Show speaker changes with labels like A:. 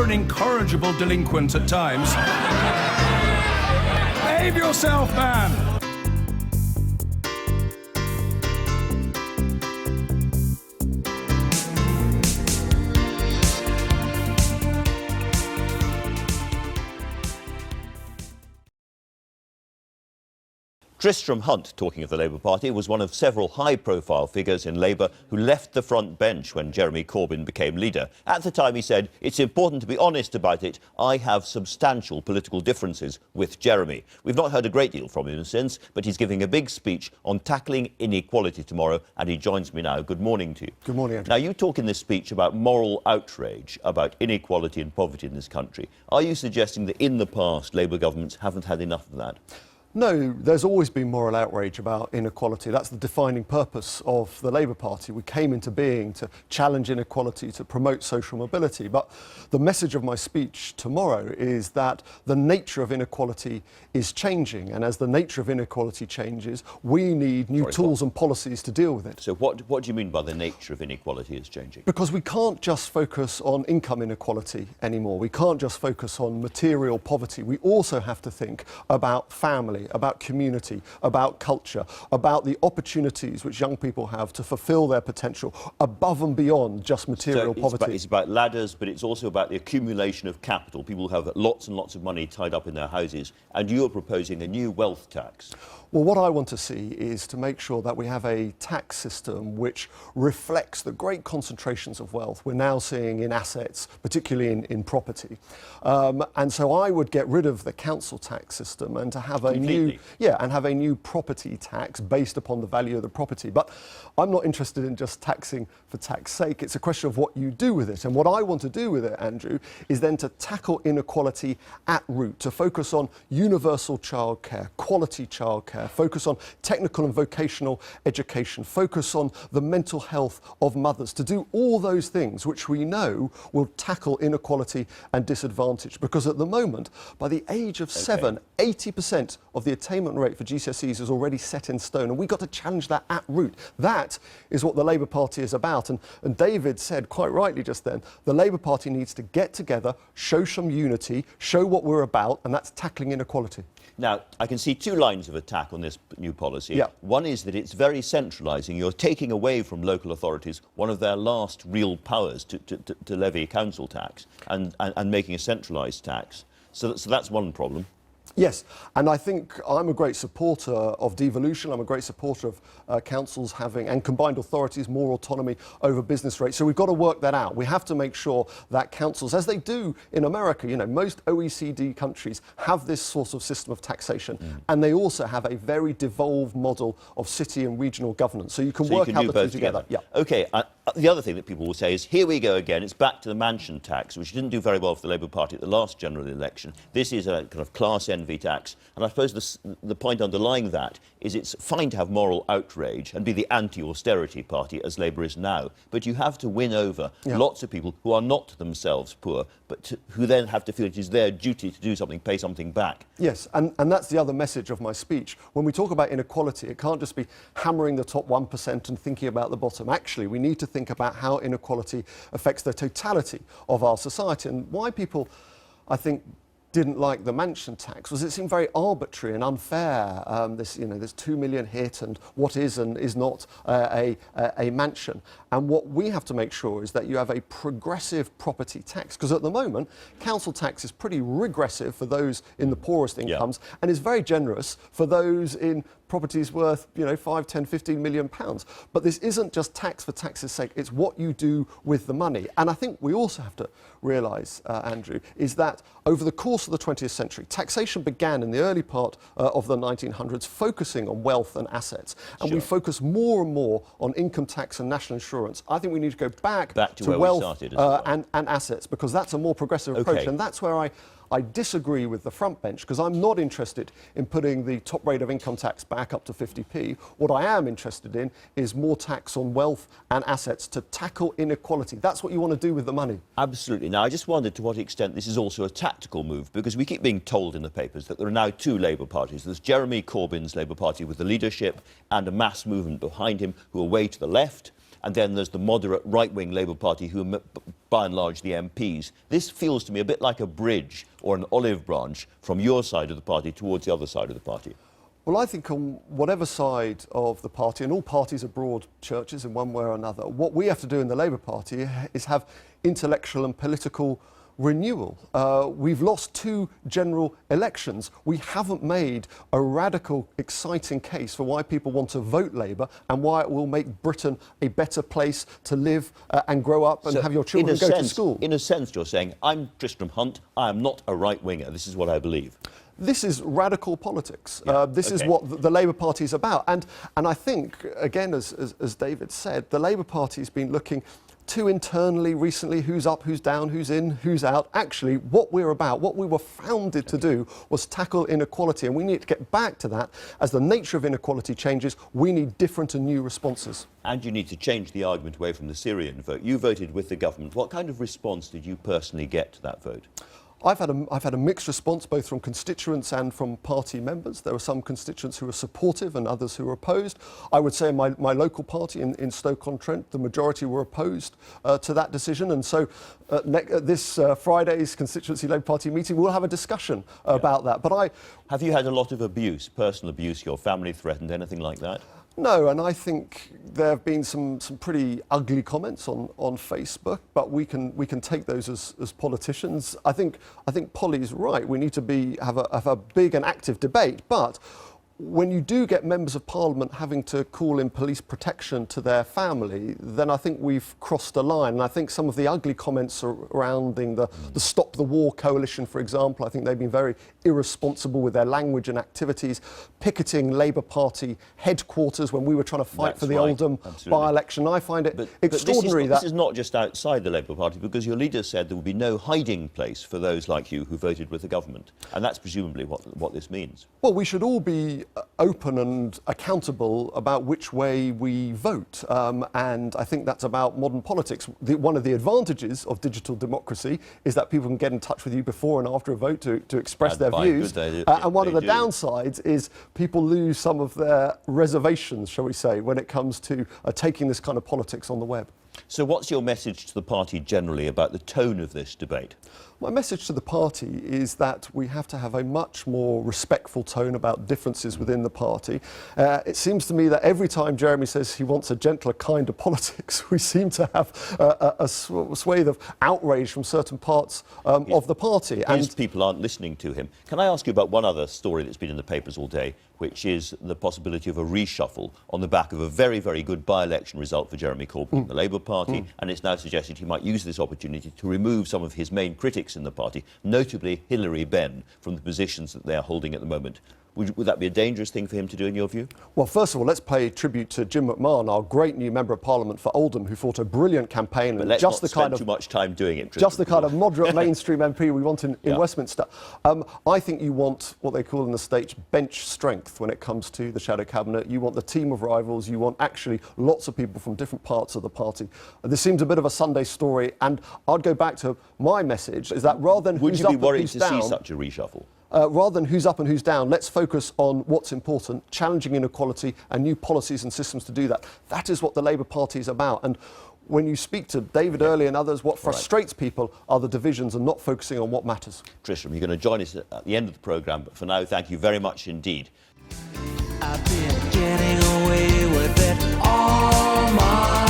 A: an incorrigible delinquent at times. Behave yourself, man!
B: Tristram Hunt, talking of the Labour Party, was one of several high-profile figures in Labour who left the front bench when Jeremy Corbyn became leader. At the time he said, "It's important to be honest about it. I have substantial political differences with Jeremy." We've not heard a great deal from him since, but he's giving a big speech on tackling inequality tomorrow, and he joins me now. Good morning to you.
C: Good morning, Andrew.
B: Now, you talk in this speech about moral outrage, about inequality and poverty in this country. Are you suggesting that in the past Labour governments haven't had enough of that?
C: No, there's always been moral outrage about inequality. That's the defining purpose of the Labour Party. We came into being to challenge inequality, to promote social mobility. But the message of my speech tomorrow is that the nature of inequality is changing. And as the nature of inequality changes, we need new tools and policies to deal with it.
B: So what do you mean by the nature of inequality is changing?
C: Because we can't just focus on income inequality anymore. We can't just focus on material poverty. We also have to think about family, about community, about culture, about the opportunities which young people have to fulfil their potential above and beyond just material poverty.
B: It's about ladders, but it's also about the accumulation of capital. People have lots and lots of money tied up in their houses, and you're proposing a new wealth tax.
C: Well, what I want to see is to make sure that we have a tax system which reflects the great concentrations of wealth we're now seeing in assets, particularly in property. And so I would get rid of the council tax system and to have a new property tax based upon the value of the property. But I'm not interested in just taxing for tax's sake. It's a question of what you do with it. And what I want to do with it, Andrew, is then to tackle inequality at root, to focus on universal childcare, quality childcare, focus on technical and vocational education, focus on the mental health of mothers, to do all those things which we know will tackle inequality and disadvantage. Because at the moment, by the age of 7, 80% of the attainment rate for GCSEs is already set in stone, and we've got to challenge that at root. That is what the Labour Party is about. And David said quite rightly just then, the Labour Party needs to get together, show some unity, show what we're about, and that's tackling inequality.
B: Now, I can see two lines of attack on this new policy.
C: Yeah.
B: One is that it's very centralising. You're taking away from local authorities one of their last real powers to levy council tax and making a centralised tax. So that's one problem.
C: Yes, and I think I'm a great supporter of devolution. I'm a great supporter of councils having, and combined authorities, more autonomy over business rates. So we've got to work that out. We have to make sure that councils, as they do in America, you know, most OECD countries have this sort of system of taxation, and they also have a very devolved model of city and regional governance. So you can work out the two together. Yeah.
B: OK, the other thing that people will say is, here we go again, it's back to the mansion tax, which didn't do very well for the Labour Party at the last general election. This is a kind of class envy tax, and I suppose the point underlying that is it's fine to have moral outrage and be the anti-austerity party, as Labour is now, but you have to win over lots of people who are not themselves poor, but who then have to feel it is their duty to do something, pay something back.
C: Yes, and that's the other message of my speech. When we talk about inequality, it can't just be hammering the top 1% and thinking about the bottom. Actually, we need to think about how inequality affects the totality of our society. And why people, I think, didn't like the mansion tax was it seemed very arbitrary and unfair. There's 2 million hit, and what is and is not a mansion. And what we have to make sure is that you have a progressive property tax, because at the moment, council tax is pretty regressive for those in the poorest incomes, and is very generous for those in properties worth, 5, 10, 15 million pounds. But this isn't just tax for tax's sake, it's what you do with the money. And I think we also have to realise, Andrew, is that over the course of the 20th century, taxation began in the early part of the 1900s, focusing on wealth and assets. And we focus more and more on income tax and national insurance. I think we need to go back to
B: where
C: wealth
B: we started as well.
C: and assets, because that's a more progressive approach. And that's where I disagree with the front bench, because I'm not interested in putting the top rate of income tax back up to 50p. What I am interested in is more tax on wealth and assets to tackle inequality. That's what you want to do with the money.
B: Absolutely. Now, I just wondered to what extent this is also a tactical move, because we keep being told in the papers that there are now two Labour parties. There's Jeremy Corbyn's Labour Party with the leadership and a mass movement behind him who are way to the left. and then there's the moderate right-wing Labour Party, who are by and large the MPs. This feels to me a bit like a bridge or an olive branch from your side of the party towards the other side of the party.
C: Well, I think on whatever side of the party, and all parties are broad churches in one way or another, what we have to do in the Labour Party is have intellectual and political renewal. We've lost 2 general elections. We haven't made a radical, exciting case for why people want to vote Labour and why it will make Britain a better place to live and grow up and have your children go to school.
B: In a sense, you're saying, I'm Tristram Hunt, I am not a right-winger, this is what I believe.
C: This is radical politics. This is what the Labour Party is about. And I think, again, as David said, the Labour Party has been looking too internally recently, who's up, who's down, who's in, who's out. Actually, what we're about, what we were founded to do, was tackle inequality. And we need to get back to that. As the nature of inequality changes, we need different and new responses.
B: And you need to change the argument away from the Syrian vote. You voted with the government. What kind of response did you personally get to that vote?
C: I've had a mixed response, both from constituents and from party members. There were some constituents who were supportive and others who were opposed. I would say in my local party in Stoke-on-Trent, the majority were opposed to that decision. And so this Friday's constituency Labour Party meeting, we'll have a discussion about that. But
B: have you had a lot of abuse, personal abuse, your family threatened, anything like that?
C: No, and I think there have been some pretty ugly comments on Facebook, but we can take those as politicians. I think Polly's right. We need to have a big and active debate, but when you do get members of Parliament having to call in police protection to their family, then I think we've crossed a line. And I think some of the ugly comments surrounding the Stop the War coalition, for example, I think they've been very irresponsible with their language and activities, picketing Labour Party headquarters when we were trying to fight for the Oldham by-election. I find it extraordinary
B: this is not just outside the Labour Party, because your leader said there would be no hiding place for those like you who voted with the government. And that's presumably what this means.
C: Well, we should all be open and accountable about which way we vote. And I think that's about modern politics. One of the advantages of digital democracy is that people can get in touch with you before and after a vote to express their views. And one of the downsides is people lose some of their reservations, shall we say, when it comes to taking this kind of politics on the web.
B: So what's your message to the party generally about the tone of this debate?
C: My message to the party is that we have to have a much more respectful tone about differences within the party. It seems to me that every time Jeremy says he wants a gentler, kinder politics, we seem to have a swathe of outrage from certain parts of the party.
B: And people aren't listening to him. Can I ask you about one other story that's been in the papers all day, which is the possibility of a reshuffle on the back of a very, very good by-election result for Jeremy Corbyn in the Labour Party, and it's now suggested he might use this opportunity to remove some of his main critics in the party, notably Hilary Benn, from the positions that they are holding at the moment. Would that be a dangerous thing for him to do, in your view?
C: Well, first of all, let's pay tribute to Jim McMahon, our great new Member of Parliament for Oldham, who fought a brilliant campaign.
B: But let's not spend too much time doing it.
C: Just the kind of moderate mainstream MP we want in Westminster. I think you want what they call in the States bench strength when it comes to the shadow cabinet. You want the team of rivals. You want actually lots of people from different parts of the party. This seems a bit of a Sunday story, and I'd go back to my message, is that rather than who's up and who's down...
B: Would you be worried to see such a reshuffle?
C: Rather than who's up and who's down, let's focus on what's important, challenging inequality and new policies and systems to do that. That is what the Labour Party is about. And when you speak to David Early and others, what frustrates people are the divisions and not focusing on what matters.
B: Tristram, you're going to join us at the end of the programme, but for now, thank you very much indeed.
D: I've been getting away with it all my